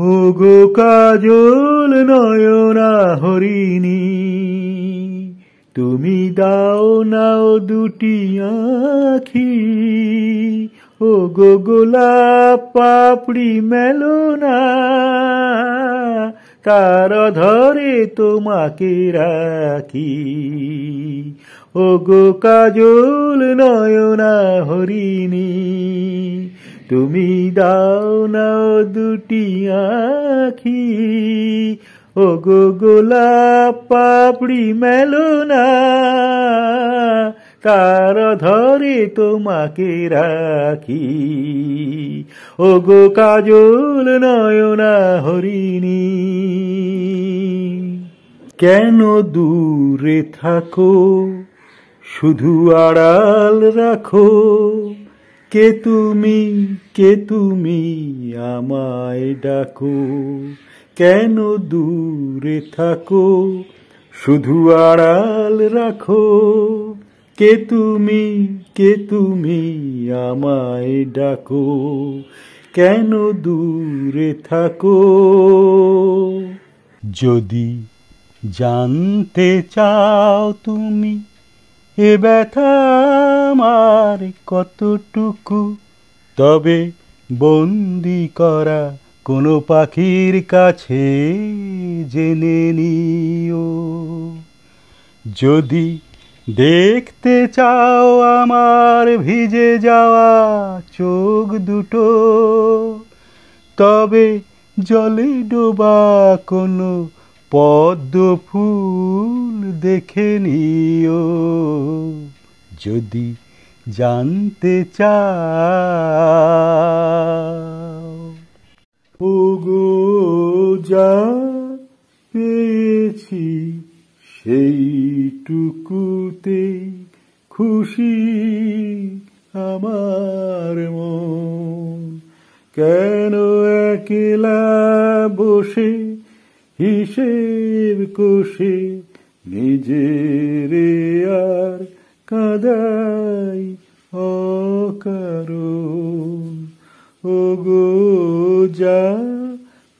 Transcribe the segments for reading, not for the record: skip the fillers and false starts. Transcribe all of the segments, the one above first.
ওগো কাজল নয়না হরিণী, তুমি দাও নাও দুটি আঁখি। ওগো গোলাপ পাপড়ি মেলো না, তার ধরে তোমাকে রাখি। ওগো কাজল নয়না হরিণী, তুমি দাও নাও দুটি আঁখি। ওগো গোলাপ পাপড়ি মেলো না, তার ধরে তোমাকে রাখি। ওগো কাজল নয়না হরিণী, কেন দূরে থাকো, শুধু আড়াল রাখো। কে তুমি আমায় ডাকো। কেন দূরে থাকো, শুধু আড়াল রাখো। কে তুমি আমায় ডাকো। কেন দূরে থাকো। যদি জানতে চাও তুমি এ ব্যথা আমার কতটুকু, তবে বন্দি করা কোনো পাখির কাছে জেনে নিও। যদি দেখতে চাও আমার ভিজে যাওয়া চোখ দুটো, তবে জলে ডোবা কোনো পদ্ম ফুল দেখে নিও। যদি জানতে চাও। ওগো যা পেয়েছি সেইটুকুতে খুশি আমার মন। কেন একলা বসে হিসেব কষে নিজের আর কাঁদাই অকারণ। ওগো যা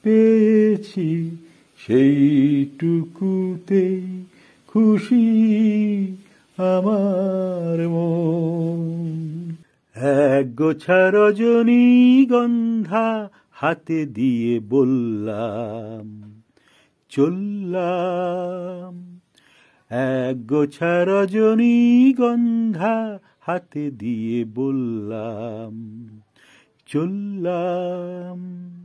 পেয়েছি সেইটুকুতে খুশি আমার মন। এক গোছা রজনীগন্ধা হাতে দিয়ে বললাম চললাম। এক গোছা রজনীগন্ধা হাতে দিয়ে বললাম চললাম।